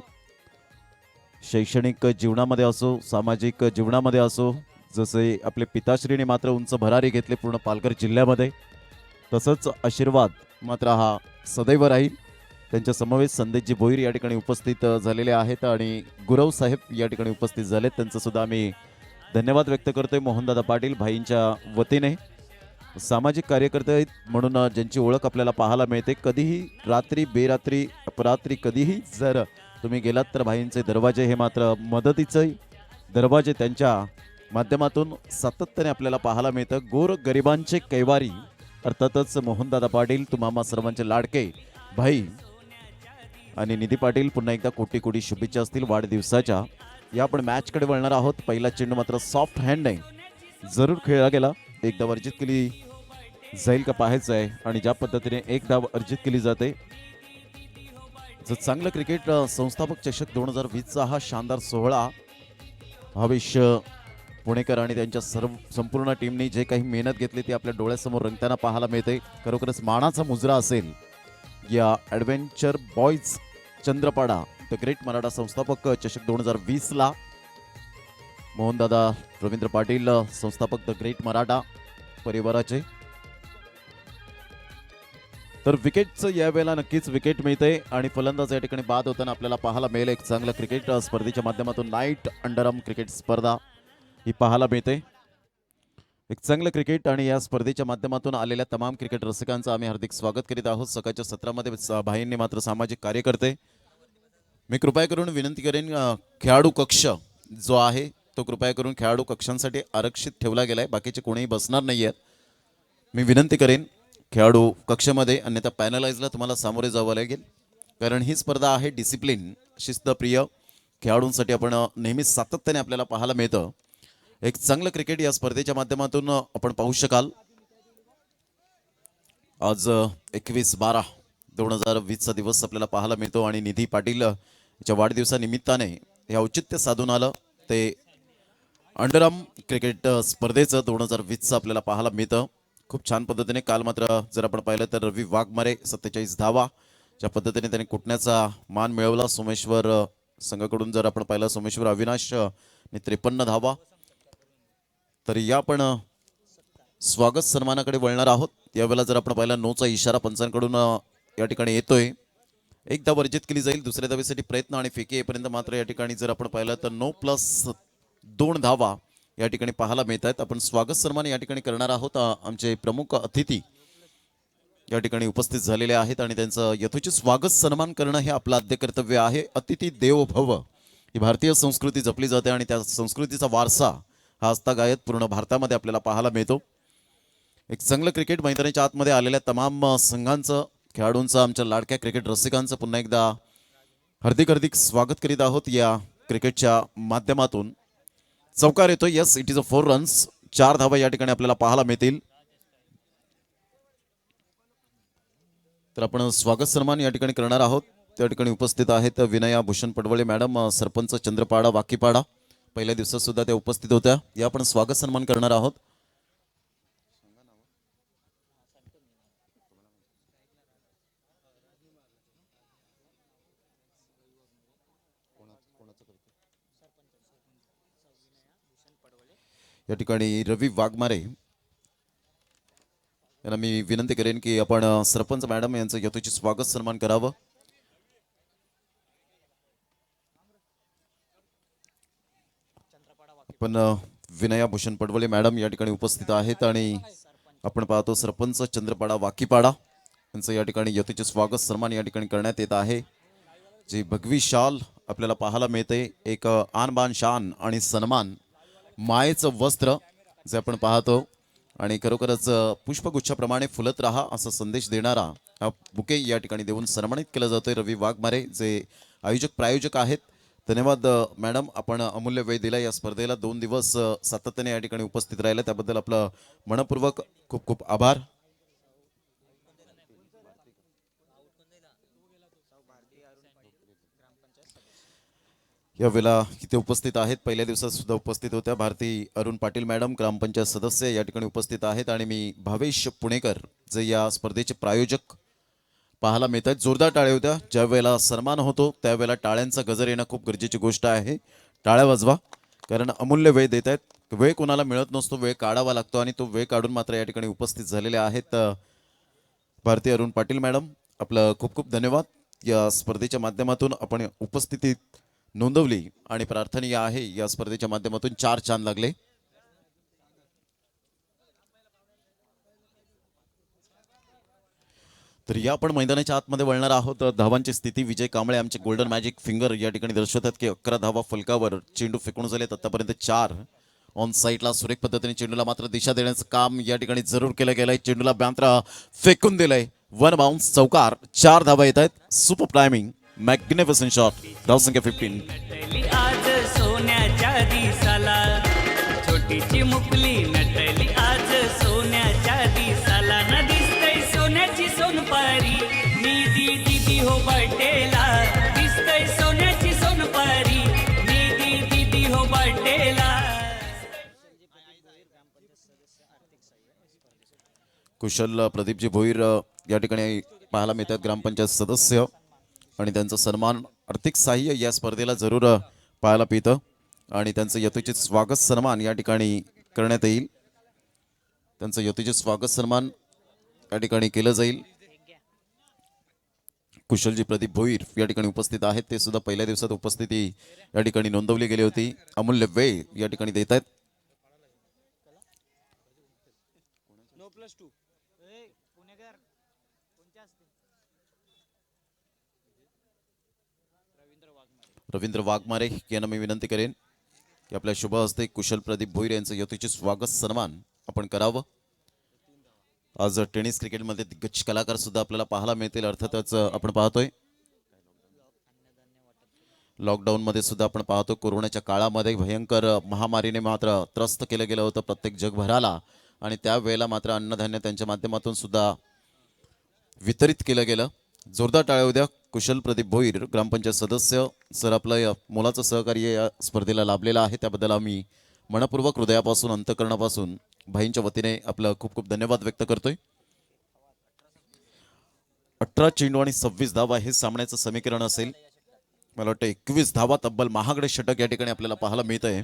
S5: शैक्षणिक जीवनामध्ये असो, सामाजिक जीवनामध्ये असो, जसे आपले पिताश्रीने मात्र उंच भरारी घेतले पूर्ण पालघर जिल्ह्यामध्ये, तसंच आशीर्वाद मात्र हा सदैव राहील. त्यांच्या समवेत संदेशजी भोईर या ठिकाणी उपस्थित झालेले आहेत आणि गुरव साहेब या ठिकाणी उपस्थित झालेत. त्यांचं सुद्धा आम्ही धन्यवाद व्यक्त करतोय मोहनदादा पाटील भाईंच्या वतीने. सामाजिक कार्यकर्ते आहेत म्हणून ज्यांची ओळख आपल्याला पाहायला मिळते. कधीही रात्री बेरात्री अपरात्री कधीही जर तुम्ही गेलात तर भाईंचे दरवाजे हे मात्र मदतीचे दरवाजे त्यांच्या माध्यमातून सातत्याने आपल्याला पाहायला मिळतं. गोर गरिबांचे कैवारी अर्थातच मोहनदादा पाटील, तुम्हा सर्वांचे लाडके भाई आणि निधी पाटील, पुन्हा एकदा कोटी कोटी शुभेच्छा असतील वाढदिवसाच्या. या आपण मॅचकडे वळणार आहोत. पहिला चेंडू मात्र सॉफ्ट हँडने जरूर खेळला गेला. एक धाव अर्जित केली जाईल का पाहायचं आहे आणि ज्या पद्धतीने एक धाव अर्जित केली जाते. चांगलं क्रिकेट संस्थापक चषक 2020चा हा शानदार सोहळा भावेश पुणेकर आणि त्यांच्या संपूर्ण टीमने जे काही मेहनत घेतली ती आपल्या डोळ्यासमोर रंगताना पाहायला मिळते. खरोखरच मानाचा मुजरा असेल या adventure boys Chandrapada the great Maratha संस्थापक चषक 2020ला. मोहनदादा रवींद्र पाटील संस्थापक द ग्रेट मराठा परिवाराचे. तर विकेटचं यावेळेला नक्कीच विकेट मिळते आणि फलंदाज या ठिकाणी बाद होताना आपल्याला पाहायला मिळेल. एक चांगलं क्रिकेट स्पर्धेच्या माध्यमातून नाईट अंडरआर्म क्रिकेट स्पर्धा ही पाहायला मिळते. एक चांगलं क्रिकेट आणि या स्पर्धेच्या माध्यमातून आलेल्या तमाम क्रिकेट रसिकांचं आम्ही हार्दिक स्वागत करीत आहोत. सकाळच्या सत्रामध्ये भाईंनी मात्र सामाजिक कार्यकर्ते, मी कृपया करून विनंती करेन खेळाडू कक्ष जो आहे तो कृपया करून खेळाडू कक्षांसाठी आरक्षित ठेवला गेलाय. बाकीचे कोणीही बसणार नाही आहेत. मी विनंती करेन खेळाडू कक्षामध्ये, अन्यथा पॅनलाइजला तुम्हाला सामोरे जावं लागेल. कारण ही स्पर्धा आहे डिसिप्लिन शिस्तप्रिय खेळाडूंसाठी. आपण नेहमीच सातत्याने आपल्याला पाहायला मिळतं. एक चांगलं क्रिकेट या स्पर्धेच्या माध्यमातून आपण पाहू शकाल. आज 21/12/2020चा दिवस आपल्याला पाहायला मिळतो आणि निधी पाटील याच्या वाढदिवसानिमित्ताने हे औचित्य साधून आलं ते अंडरआर्म क्रिकेट स्पर्धेचं 2020चं आपल्याला पाहायला मिळतं. खूप छान पद्धतीने काल मात्र जर आपण पाहिलं तर रवी वाघमारे 47 धावा ज्या पद्धतीने त्याने कुटण्याचा मान मिळवला. सोमेश्वर संघाकडून जर आपण पाहिलं सोमेश्वर अविनाश 53 धावा. तर या आपण स्वागत सन्मानाकडे वळणार आहोत. यावेळेला जर आपण पाहिलं नोचा इशारा पंचांकडून या ठिकाणी येतोय. एक धाव अर्जित केली जाईल. दुसऱ्या धावेसाठी प्रयत्न आणि फेकी येईपर्यंत मात्र या ठिकाणी जर आपण पाहिलं तर 9+2 धावा या ठिकाणी पाहायला मिळत आहेत. आपण स्वागत सन्मान या ठिकाणी करणार आहोत. आमचे प्रमुख अतिथी या ठिकाणी उपस्थित झालेले आहेत आणि त्यांचं यथोचित स्वागत सन्मान करणं हे आपलं आद्य कर्तव्य आहे. अतिथी देवो भव ही भारतीय संस्कृती जपली जाते आणि त्या संस्कृतीचा वारसा हा आजतागायत पूर्ण भारतामध्ये आपल्याला पाहायला मिळतो. एक चांगलं क्रिकेट मैदानाच्या आतमध्ये आलेल्या तमाम संघांचं, खेळाडूंचं, आमच्या लाडक्या क्रिकेट रसिकांचं पुन्हा एकदा हार्दिक स्वागत करीत आहोत. या क्रिकेटच्या माध्यमातून चौकार येतो. Yes, it is a 4 runs. 4 धावा या ठिकाणी आपल्याला पाहायला मिळतील. तर आपण स्वागत सन्मान या ठिकाणी करणार आहोत. त्या ठिकाणी उपस्थित आहेत विनया भूषण पडवळे मॅडम, सरपंच चंद्रपाडा वाकीपाडा. पहिल्या दिवसात सुद्धा त्या उपस्थित होत्या. या आपण स्वागत सन्मान करणार आहोत. या ठिकाणी रवी वाघमारे यांना मी विनंती करेन की आपण सरपंच मॅडम यांचं यथोचित स्वागत सन्मान करावं. पण विनया भूषण पडवळे मॅडम या ठिकाणी उपस्थित आहेत आणि आपण पाहतो सरपंच चंद्रपाडा वाकीपाडा यांचं या ठिकाणी यथोचित स्वागत सन्मान या ठिकाणी करण्यात येत आहे. जी भगवी शाल आपल्याला पाहायला मिळते, एक आन बान शान आणि सन्मान मायेचं वस्त्र जे आपण पाहतो आणि खरोखरच पुष्पगुच्छाप्रमाणे फुलत राहा असा संदेश देणारा हा बुके या ठिकाणी देऊन सन्मानित केलं जातोय रवी वाघमारे जे आयोजक प्रायोजक आहेत. धन्यवाद मॅडम, आपण अमूल्य वेळ दिला या स्पर्धेला. 2 दिवस सातत्याने या ठिकाणी उपस्थित राहिला त्याबद्दल आपलं मनपूर्वक खूप खूप आभार. या वेळेला इथे उपस्थित आहेत, पहिल्या दिवसात सुद्धा उपस्थित होत्या भारती अरुण पाटील मॅडम ग्रामपंचायत सदस्य या ठिकाणी उपस्थित आहेत आणि मी भावेश पुणेकर जे या स्पर्धेचे प्रायोजक पाहायला मिळत आहेत. जोरदार टाळ्या होत्या. ज्या वेळेला सन्मान होतो त्यावेळेला टाळ्यांचा गजर येणं खूप गरजेची गोष्ट आहे. टाळ्या वाजवा, कारण अमूल्य वेळ देत आहेत. वेळ कोणाला मिळत नसतो, वेळ काढावा लागतो आणि तो वेळ काढून मात्र या ठिकाणी उपस्थित झालेले आहेत भारती अरुण पाटील मॅडम. आपलं खूप खूप धन्यवाद. या स्पर्धेच्या माध्यमातून आपण उपस्थिती नोंदवली आणि प्रार्थनीय आहे या स्पर्धेच्या माध्यमातून 4 चांद लागले. तर या आपण मैदानाच्या आतमध्ये वळणार आहोत. धावांची स्थिती विजय कांबळे आमचे गोल्डन मॅजिक फिंगर या ठिकाणी दर्शवतात की 11 धावा फलकावर चेंडू फेकून झालेत आतापर्यंत 4. ऑन साईडला सुरेख पद्धतीने चेंडूला मात्र दिशा देण्याचं काम या ठिकाणी जरूर केलं गेलंय. चेंडूला मात्र फेकून दिलंय. 1 बाउन्स चौकार. 4 धावा येत आहेत. Super timing, magnificent shot. धावसंख्या 15.
S4: नटली आज सोन्याच्या दिसाला, छोटीची मुकली नटली आज सोन्याच्या दिसाला. न दिसतय सोन्याची सोनपारी, निधी दिदी हो बर्थडेला. दिसतय सोन्याची सोनपारी, निधी दिदी हो बर्थडेला.
S5: कुशल प्रदीपजी भोईर या ठिकाणी पाहायला मिळतात, ग्रामपंचायत सदस्य, आणि त्यांचा सन्मान आर्थिक सहाय्य या स्पर्धेला जरूर पाहायला मिळतं आणि त्यांचं यथोचित स्वागत सन्मान या ठिकाणी करण्यात येईल. त्यांचं यथोचित स्वागत सन्मान या ठिकाणी केलं जाईल. कुशलजी प्रदीप भोईर या ठिकाणी उपस्थित आहेत. ते सुद्धा पहिल्या दिवसात उपस्थिती या ठिकाणी नोंदवली गेली होती. अमूल्य वेळ या ठिकाणी देत आहेत. रवींद्र वाघमारे यांना मी विनंती करेन की आपल्या शुभ हस्ते कुशल प्रदीप भोईर यांचं यथोचित स्वागत सन्मान आपण करावं. आज टेनिस क्रिकेटमध्ये दिग्गज कलाकार सुद्धा आपल्याला पाहायला मिळतील. अर्थातच आपण पाहतोय लॉकडाऊनमध्ये सुद्धा आपण पाहतो कोरोनाच्या काळामध्ये भयंकर महामारीने मात्र त्रस्त केलं गेलं होतं प्रत्येक जगभराला आणि त्यावेळेला मात्र अन्नधान्य त्यांच्या माध्यमातून सुद्धा वितरित केलं गेलं. जोरदार टाळ्या उद्या कुशल प्रदीप भोईर ग्रामपंचायत सदस्य सर, आपलं मोलाचं सहकार्य या स्पर्धेला लाभलेलं आहे त्याबद्दल आम्ही मनपूर्वक हृदयापासून अंतकरणापासून भाईंच्या वतीने आपलं खूप खूप धन्यवाद व्यक्त करतोय. 18 चेंडू आणि 26 धावा हे सामन्याचं समीकरण असेल. मला वाटतं 21 धावा तब्बल महागडे षटक या ठिकाणी आपल्याला पाहायला मिळत आहे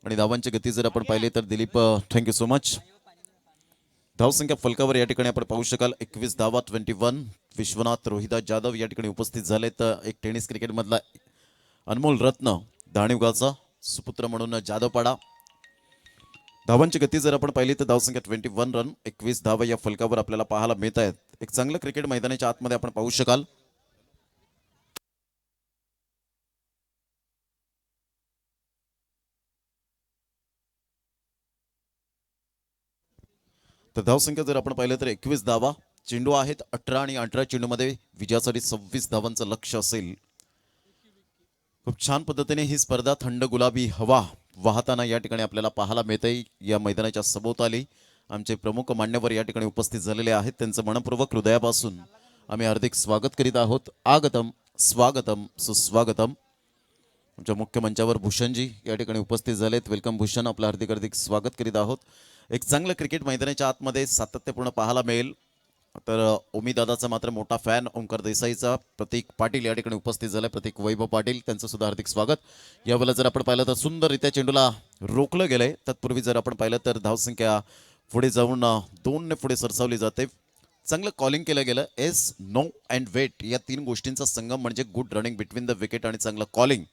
S5: आणि धावांची गती जर आपण पाहिली तर दिलीप थँक्यू सो मच. धावसंख्या फलकावर या ठिकाणी आपण पाहू शकाल 21 धावा 21. विश्वनाथ रोहिदास जाधव या ठिकाणी उपस्थित झाले. तर एक टेनिस क्रिकेटमधला अनमोल रत्न दाणीवगाचा सुपुत्र म्हणून जाधवपाडा. धावांची गती जर आपण पाहिली तर धावसंख्या 21 रन 21 धावा या फलकावर आपल्याला पाहायला मिळत आहेत. एक चांगलं क्रिकेट मैदानाच्या आतमध्ये आपण पाहू शकाल. तर धावसंख्या जर आपण पाहिलं तर 21 धावा. चेंडू आहेत 18 आणि 18 चेंडूमध्ये विजयासाठी 26 धावांचं लक्ष असेल. खूप छान पद्धतीने ही स्पर्धा थंड गुलाबी हवा वाहताना या ठिकाणी आपल्याला पाहायला मिळते. या मैदानाच्या सभोवताली आमचे प्रमुख मान्यवर या ठिकाणी उपस्थित झालेले आहेत. त्यांचं मनपूर्वक हृदयापासून आम्ही हार्दिक स्वागत करीत आहोत. आगतम स्वागतम सुस्वागतम. आमच्या मुख्य मंचावर भूषणजी या ठिकाणी उपस्थित झालेत. वेलकम भूषण, आपलं हार्दिक हार्दिक स्वागत करीत आहोत. एक चांगलं क्रिकेट मैदानाच्या आतमध्ये सातत्यपूर्ण पाहायला मिळेल. तर ओमीदादाचा मात्र मोठा फॅन ओंकार देसाईचा प्रतीक पाटील या ठिकाणी उपस्थित झाला. प्रतीक वैभव पाटील, त्यांचं सुद्धा हार्दिक स्वागत. यावेळेला जर आपण पाहिलं तर सुंदररित्या चेंडूला रोखलं गेलंय. तत्पूर्वी जर आपण पाहिलं तर धावसंख्या पुढे जाऊन 2 ने पुढे सरसावली जाते. चांगलं कॉलिंग केलं गेलं. एस, नो अँड वेट या 3 गोष्टींचा संगम म्हणजे good running between the wicket आणि चांगलं कॉलिंग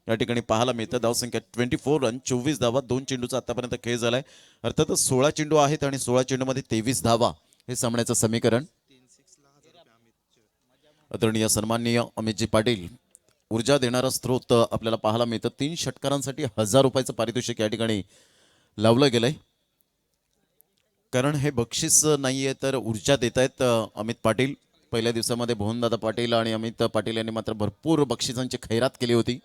S5: या ठिकाणी पाहायला मिळतं. धावसंख्या 24 रन 24 धावा 2 चेंडूचा आतापर्यंत खेळ झालाय. अर्थातच 16 चेंडू आहेत आणि 16 चेंडूमध्ये 23 धावा हे सामन्याचं समीकरण. आदरणीय सन्माननीय अमितजी पाटील ऊर्जा देणारा स्रोत आपल्याला पाहायला मिळतं. 3 षटकारांसाठी 1000 रुपयाचं पारितोषिक या ठिकाणी लावलं गेलंय. कारण हे बक्षीस नाहीये तर ऊर्जा देत आहेत अमित पाटील. पहिल्या दिवसामध्ये भुवनदादा पाटील आणि अमित पाटील यांनी मात्र भरपूर बक्षिसांची खैरात केली होती.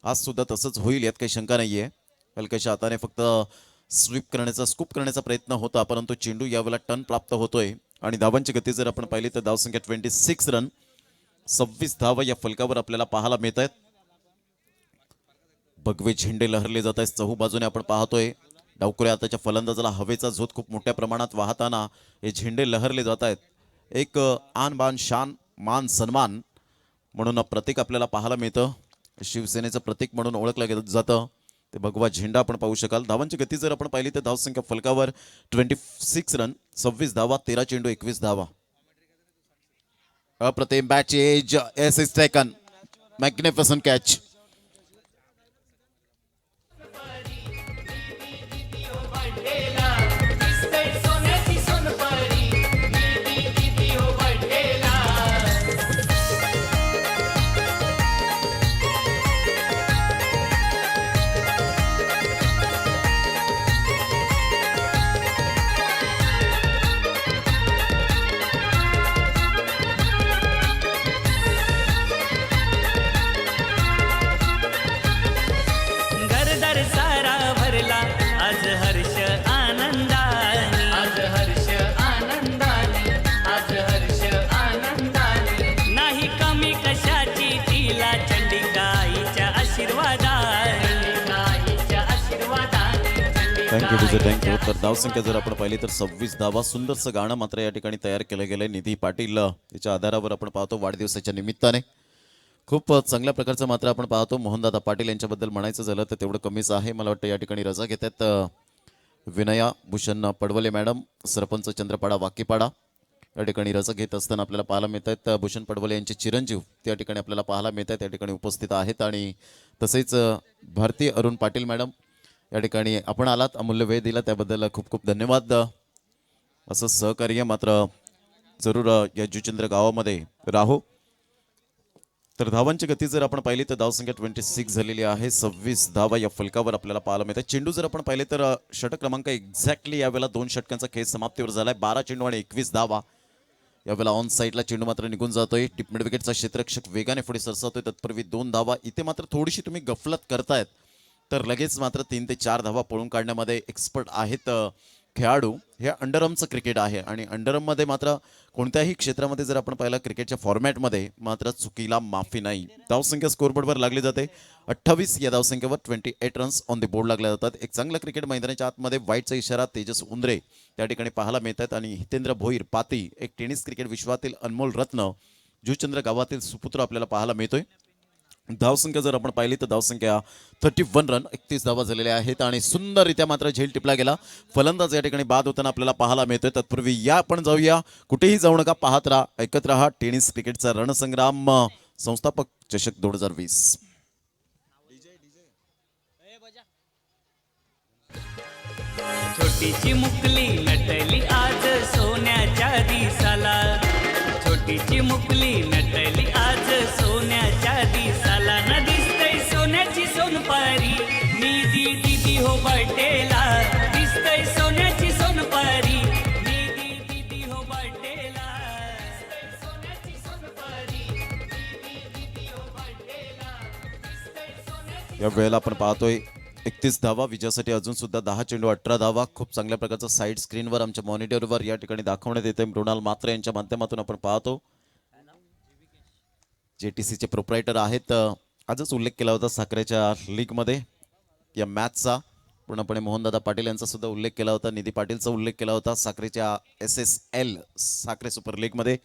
S5: आज सुद्धा तसंच होईल यात काही शंका नाहीये. हलक्याच्या हाताने फक्त स्कूप करण्याचा प्रयत्न होता, परंतु चेंडू यावेळेला टर्न प्राप्त होतोय आणि धावांची गती जर आपण पाहिली तर धावसंख्या 26 रन, 26 धावा या फलकावर आपल्याला पाहायला मिळत आहेत. भगवे झेंडे लहरले जात आहेत चहू बाजूने आपण पाहतोय. डावकुऱ्या आताच्या फलंदाजाला हवेचा झोत खूप मोठ्या प्रमाणात वाहताना हे झेंडे लहरले जात आहेत. एक आन बान शान मान सन्मान म्हणून प्रतीक आपल्याला पाहायला मिळतं. शिवसेनेचं प्रतीक म्हणून ओळखलं जातं ते भगवा झेंडा आपण पाहू शकाल. धावांची गती जर आपण पाहिली तर धावसंख्या फलकावर 26 रन, 26 धावा, 13 चेंडू, 21 धावा. अप्रतिम bat edge, as is taken, magnificent catch.
S4: घरदार सारा भरला आज हर्ष आनंदाने, आज हर्ष आनंदाने, आज हर्ष आनंदाने. नाही कमी कशाची तिला चंडिकाईच्या आशीर्वादाने, चंडिकाईच्या आशीर्वादाने,
S5: थँक्यू तुझे थँक्यू. तर धावसंख्या जर आपण पाहिली तर 26 धावा. सुंदरसं गाणं मात्र या ठिकाणी तयार केलं गेलंय निधी पाटील याच्या आधारावर आपण पाहतो वाढदिवसाच्या निमित्ताने. खूप चांगल्या प्रकारचं मात्र आपण पाहतो. मोहनदादा पाटील यांच्याबद्दल म्हणायचं झालं तर तेवढं कमीच आहे. मला वाटतं या ठिकाणी रजा घेत आहेत विनया भूषण पडवले मॅडम, सरपंच चंद्रपाडा वाकीपाडा. या ठिकाणी रजा घेत असताना आपल्याला पाहायला मिळत आहेत भूषण पडवले यांचे चिरंजीव त्या ठिकाणी आपल्याला पाहायला मिळत आहेत, त्या ठिकाणी उपस्थित आहेत. आणि तसेच भारती अरुण पाटील मॅडम या ठिकाणी आपण आलात, अमूल्य वेळ दिला त्याबद्दल खूप खूप धन्यवाद. असं सहकार्य मात्र जरूर या जुचंद्र गावामध्ये राहो. तर धावांची गती जर आपण पाहिली तर धावसंख्या 26 झालेली आहे. 26 धावा या फलकावर आपल्याला पाहायला मिळतात. चेंडू जर आपण पाहिले तर षटक क्रमांक एक्झॅक्टली यावेळेला 2 षटकांचा खेळ समाप्तीवर झालाय. 12 चेंडू आणि 21 धावा. यावेळेला ऑन साईडला चेंडू मात्र निघून जातोय. टिप मिड विकेटचा क्षेत्ररक्षक वेगाने पुढे सरसावतोय. तत्पूर्वी 2 धावा. इथे मात्र थोडीशी तुम्ही गफलत करतायत तर लगेच मात्र 3 ते 4 धावा पळून काढण्यामध्ये एक्सपर्ट आहेत खेळाडू. हे अंडरआर्मचं क्रिकेट आहे आणि अंडरआर्ममध्ये मात्र कोणत्याही क्षेत्रामध्ये जर आपण पाहिलं क्रिकेटच्या फॉर्मॅटमध्ये मात्र चुकीला माफी नाही. धावसंख्या स्कोरबोर्डवर लागली जाते 28. या धावसंख्येवर 28 रन्स ऑन द बोर्ड लागले जातात. एक चांगलं क्रिकेट मैदानाच्या आतमध्ये व्हाईटचा इशारा तेजस उंद्रे त्या ठिकाणी पाहायला मिळतात आणि हितेंद्र भोईर पाती, एक टेनिस क्रिकेट विश्वातील अनमोल रत्न, जुचंद्र गावातील सुपुत्र आपल्याला पाहायला मिळतोय. धावसंख्या जर आपण पाहिली तर धावसंख्या 31 रन, 31 धावा झालेल्या आहेत आणि सुंदररित्या मात्र झेल टिपला गेला. फलंदाज या ठिकाणी बाद होताना आपल्याला पाहायला मिळतोय. तत्पूर्वी या आपण जाऊया, कुठेही जाऊ नका, पाहत राहा, ऐकत राहा टेनिस क्रिकेटचा रणसंग्राम संस्थापक चषक 2020.
S4: छोटीची मुकली नटली आज सोन्याच्या दिसाला, छोटीची मुकली नटली आज सोन्याच्या दिसाला. न दिसतय सोन्याची सोनपारी, निधी दिदी हो बर्थडेला. दिसतय सोन्याची सोनपारी, निधी दिदी हो बर्थडेला. दिसतय सोन्याची सोनपारी, निधी दिदी हो बर्थडेला. दिसतय सोन्याची.
S5: या वेळेला आपण पाहतोय 31 धावा. विजयासाठी अजून सुद्धा 10 चेंडू 18 धावा. खूप चांगल्या प्रकारचं साईड स्क्रीनवर आमच्या मॉनिटरवर या ठिकाणी दाखवण्यात येते. मृणाल मात्रे यांच्या माध्यमातून आपण पाहतो. JTCचे प्रोप्रायटर आहेत. आजच उल्लेख केला होता साखरेच्या लीगमध्ये या मॅचचा. पूर्णपणे मोहनदादा पाटील यांचा सुद्धा उल्लेख केला होता. निधी पाटीलचा उल्लेख केला होता. साखरेच्या SSL साखरे सुपर लीगमध्ये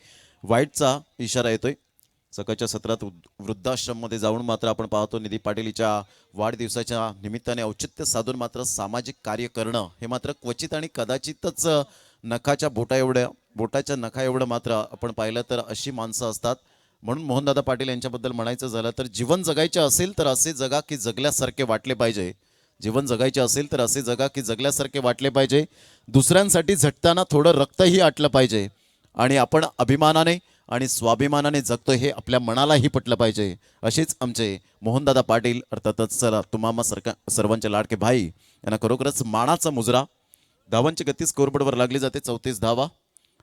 S5: व्हाईटचा इशारा येतोय. सकाळच्या सत्रात वृद्धाश्रममध्ये जाऊन मात्र आपण पाहतो निधी पाटीलच्या वाढदिवसाच्या निमित्ताने औचित्य साधून मात्र सामाजिक कार्य करणं हे मात्र क्वचित आणि कदाचितच बोटाच्या नखा एवढं मात्र आपण पाहिलं तर अशी माणसं असतात. म्हणून मोहनदादा पाटील यांच्याबद्दल म्हणायचं झालं तर जीवन जगायचे असेल तर असे जगा की जगल्यासारखे वाटले पाहिजे. जीवन जगायचे असेल तर असे जगा की जगल्यासारखे वाटले पाहिजे. दुसऱ्यांसाठी झटताना थोडं रक्तही आटलं पाहिजे आणि आपण अभिमानाने आणि स्वाभिमानाने जगतोय हे आपल्या मनालाही पटलं पाहिजे. असेच आमचे मोहनदादा पाटील अर्थातच तुम्हा सर्वांचे लाडके भाई यांना खरोखरच मानाचा मुजरा. धावांची गती स्कोरबोर्डवर लागली जाते 34 धावा.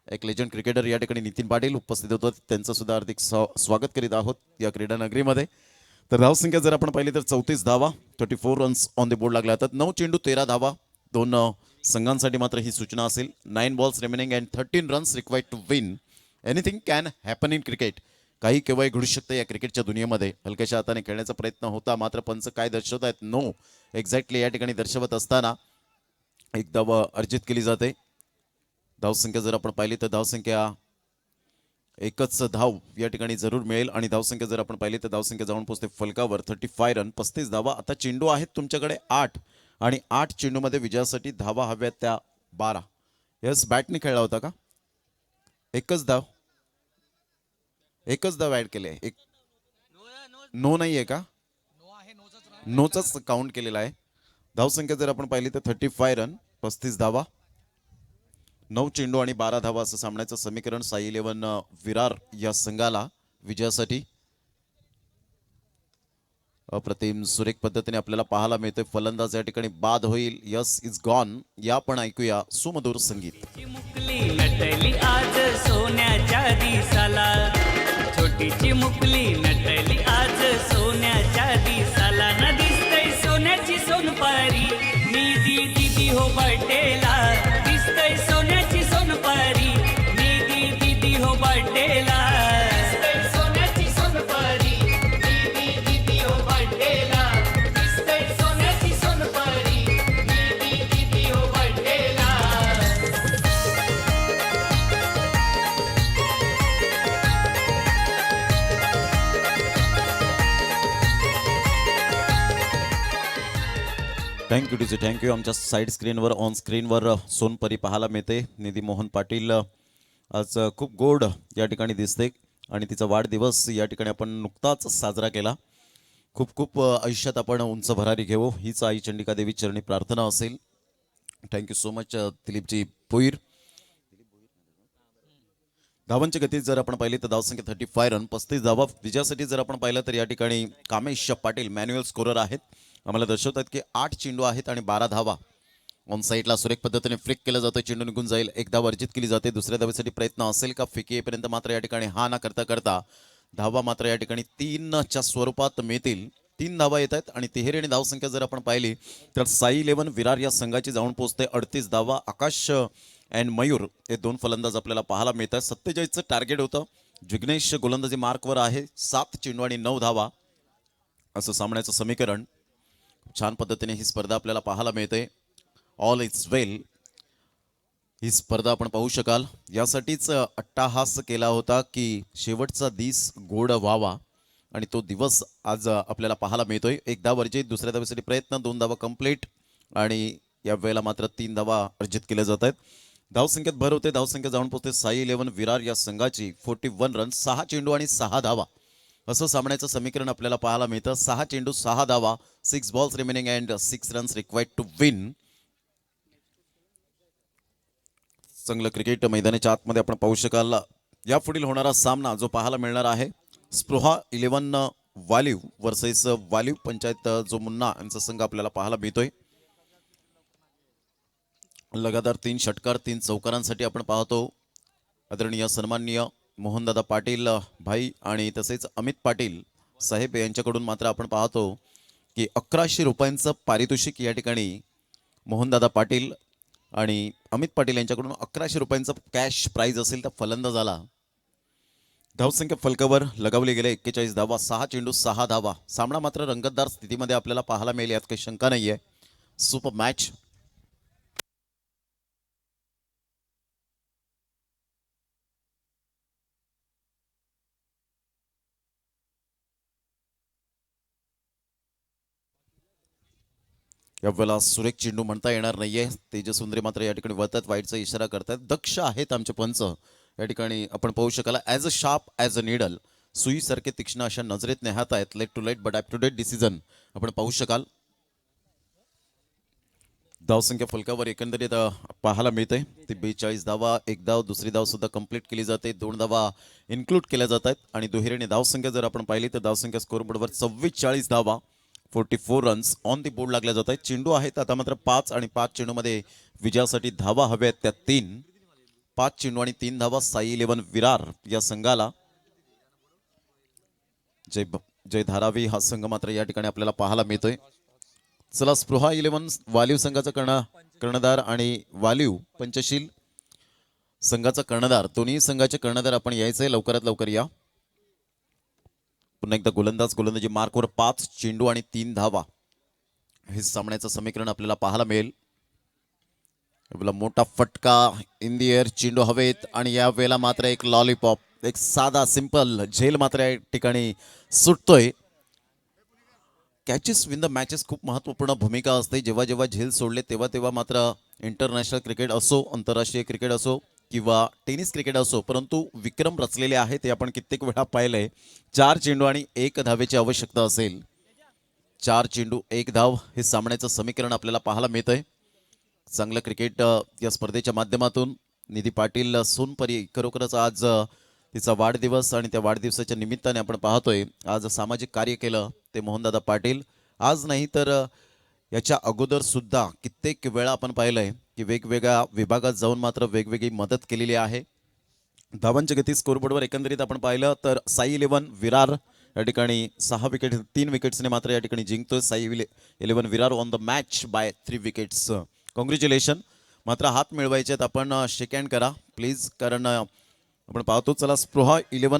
S5: एक लेजंड क्रिकेटर या ठिकाणी नितीन पाटील उपस्थित होतात, त्यांचं सुद्धा हार्दिक स्वागत करीत आहोत या क्रीडा नगरीमध्ये. तर धावसंख्या जर आपण पाहिली तर 34 धावा, 34 रन्स ऑन द बोर्ड लागल्या जातात. 9 चेंडू 13 धावा. दोन संघांसाठी मात्र ही सूचना असेल. 9 balls remaining and 13 runs required to win. Anything can happen in cricket. काही केव्हाही घडू शकतं या क्रिकेटच्या दुनियेमध्ये. हलक्याच्या हाताने खेळण्याचा प्रयत्न होता, मात्र पंच काय दर्शवत आहेत नो एक्झॅक्टली या ठिकाणी दर्शवत असताना एक धाव अर्जित केली जाते. धावसंख्या जर आपण पाहिली तर धावसंख्या एकच धाव या ठिकाणी जरूर मिळेल आणि धावसंख्या जर आपण पाहिली तर धावसंख्या जाऊन पोहोचते फलकावर 35 रन 35 धावा. आता चेंडू आहेत तुमच्याकडे 8 आणि 8 चेंडूमध्ये विजयासाठी धावा हव्यात त्या 12. यस, बॅटने खेळला होता का? एकच धाव ऍड केले. एक नो नाही आहे का? नोचाच काउंट केलेला आहे. धावसंख्या जर आपण पाहिली तर 35 रन 35 धावा. 9 चेंडू आणि 12 धावा असं सामन्याचं समीकरण. साई 11 विरार या संघाला विजयासाठी. अप्रतिम सुरेख पद्धतीने आपल्याला पाहायला मिळतोय. फलंदाज या ठिकाणी बाद होईल. Yes is gone. या पण ऐकूया सुमधुर संगीत.
S4: मुकली नटली आज सोन्याच्या दिसाला, छोटीची मुकली नटली आज सोन्याच्या दिसाला. न दिसतय सोन्याची सोनपारी, निधी दिदी हो बर्थडेला. दिसतय सोन्याची सोनपारी, निधी दिदी हो बर्थडेला. दिसतय सोन्याची सोनपारी, निधी दिदी हो बर्थडेला. दिसतय सोन्याची सोनपारी, निधी दिदी हो बर्थडेला.
S5: थँक्यू टीचे थँक्यू. आमच्या साईड स्क्रीनवर ऑन स्क्रीनवर सोनपरी पाहायला मिळते. निधी मोहन पाटील आज खूप गोड या ठिकाणी दिसते आणि तिचा वाढदिवस या ठिकाणी आपण नुकताच साजरा केला. खूप खूप आयुष्यात आपण उंच भरारी घेऊ हीच आई चंडिका देवी चरणी प्रार्थना असेल. Thank you so much Dilip ji Bhoir. धावांची गती जर आपण पाहिली तर धावसंख्या 35 रन 35 धावा. विजयासाठी जर आपण पाहिलं तर या ठिकाणी कामेश पाटील मॅन्युअल स्कोरर आहेत. आम्हाला दर्शवतात की 8 चेंडू आहेत आणि 12 धावा. ऑन साईडला सुरेख पद्धतीने फ्लिक केलं जातं, चेंडू निघून जाईल. एक धाव अर्जित केली जाते. दुसऱ्या धावेसाठी प्रयत्न असेल का? फिकी येईपर्यंत मात्र या ठिकाणी हा ना करता करता धावा मात्र या ठिकाणी 3च्या स्वरूपात मिळतील. 3 धावा येत आहेत आणि तिहेरी आणि धावसंख्या जर आपण पाहिली तर साई 11 विरार या संघाची जाऊन पोहोचते 38 धावा. आकाश अँड मयूर हे 2 फलंदाज आपल्याला पाहायला मिळतात. 47चं टार्गेट होतं. जिग्नेश गोलंदाजी मार्कवर आहे. 7 चेंडू आणि 9 धावा असं सामन्याचं समीकरण. छान पद्धतीने ही स्पर्धा आपल्याला पाहायला मिळते. ऑल इज वेल ही स्पर्धा आपण पाहू शकाल. यासाठीच अट्टाहास केला होता की शेवटचा दिस गोड व्हावा आणि तो दिवस आज आपल्याला पाहायला मिळतोय. एक धाव अर्जित, दुसऱ्या धावेसाठी प्रयत्न, 2 धावा कंप्लीट आणि या वेळेला मात्र 3 धावा अर्जित केल्या जात आहेत. धावसंख्येत भर होते. धावसंख्या जाऊन पोहोचते साई 11 विरार या संघाची 41 रन 6 चेंडू आणि 6 धावा असं सामन्याचं समीकरण आपल्याला पाहायला मिळतं. 6 चेंडू 6 धावा. 6 balls remaining and 6 runs required to win. चांगलं क्रिकेट मैदानाच्या आतमध्ये आपण पाहू शकाल. यापुढील होणारा सामना जो पाहायला मिळणार आहे स्पृहा 11 वालीव वर्सेस वालीव पंचायत जो मुन्ना यांचा संघ आपल्याला पाहायला मिळतोय. लगातार 3 षटकार 3 चौकारांसाठी आपण पाहतो. आदरणीय सन्माननीय मोहनदादा पाटील भाई आणि तसेच अमित पाटील साहेब यांच्याकडून मात्र आपण पाहतो की 1100 रुपयांचं पारितोषिक या ठिकाणी मोहनदादा पाटील आणि अमित पाटील यांच्याकडून 1100 रुपयांचं कॅश प्राइज असेल तर फलंदाजाला. धावसंख्या फलकावर लगावली गेले 41 धावा. 6 चेंडू 6 धावा. सामना मात्र रंगतदार स्थितीमध्ये आपल्याला पाहायला मिळेल यात काही शंका नाहीये. Super match. यावेळेला सुरेख चेंडू म्हणता येणार नाहीये. तेजसुंदरे मात्र या ठिकाणी वळतात, वाईटचा इशारा करतात. दक्ष आहेत आमचे पंच या ठिकाणी आपण पाहू शकाल. As a sharp as a needle, सुईसारखे तीक्ष्ण अशा नजरेत नेहात आहेत. Late to late but up to date decision आपण पाहू शकाल. धावसंख्या फलकावर एकंदरीत पाहायला मिळते ती 42 धावा, एक धाव, दुसरी धाव सुद्धा कंप्लीट केली जाते, 2 धावा इन्क्लूड केल्या जात आहेत आणि दुहेरीने धावसंख्या जर आपण पाहिली तर धावसंख्या स्कोरबोर्डवर 44 धावा, 44 रन्स ऑन दी बोर्ड लागल्या जात आहेत. चेंडू आहेत आता मात्र 5 आणि 5 चेंडूमध्ये विजयासाठी धावा हव्या आहेत त्या 3. 5 चेंडू आणि 3 धावा साई 11 विरार या संघाला. जय धारावी हा संघ मात्र या ठिकाणी आपल्याला पाहायला मिळतोय. चला स्पृहा 11 वालीव संघाचा कर्णधार आणि वालीव पंचशील संघाचा कर्णधार, दोन्ही संघाचे कर्णधार आपण यायचंय लवकरात लवकर या. पुन्हा एकदा गोलंदाजी मार्कवर 5 चेंडू आणि 3 धावा हे सामन्याचं समीकरण आपल्याला पाहायला मिळेल. आपला मोठा फटका इन दी एअर, चेंडू हवेत आणि या वेळेला मात्र एक लॉलीपॉप, एक साधा सिंपल झेल मात्र या ठिकाणी सुटतोय. कॅचेस विन द मॅचेस खूप महत्त्वपूर्ण भूमिका असते. जेव्हा जेव्हा झेल सोडले तेव्हा मात्र इंटरनॅशनल क्रिकेट असो, आंतरराष्ट्रीय क्रिकेट असो किंवा टेनिस क्रिकेट असो, परंतु विक्रम रचलेले आहेत ते आपण कित्येक वेळा पाहिलंय. 4 चेंडू आणि 1 धावेची आवश्यकता असेल. 4 चेंडू 1 धाव हे सामन्याचं समीकरण आपल्याला पाहायला मिळतंय. चांगलं क्रिकेट या स्पर्धेच्या माध्यमातून निधी पाटील सोनपरी खरोखरच आज तिचा वाढदिवस आणि त्या वाढदिवसाच्या निमित्ताने आपण पाहतोय आज सामाजिक कार्य केलं ते मोहनदादा पाटील. आज नाही तर याच्या अगोदर सुद्धा कित्येक वेळा आपण पाहिलंय की वेगवेगळ्या विभागात जाऊन मात्र वेगवेगळी मदत केलेली आहे. धावांची गती स्कोरबोर्डवर एकंदरीत आपण पाहिलं तर साई 11 विरार या ठिकाणी 6 विकेट 3 विकेट्सने मात्र या ठिकाणी जिंकतोय. Sai 11 Virar won the match by 3 wickets. Congratulation. मात्र हात मिळवायचे आहेत आपण शेक हँड करा प्लीज, कारण आपण पाहतो. चला स्पृहा 11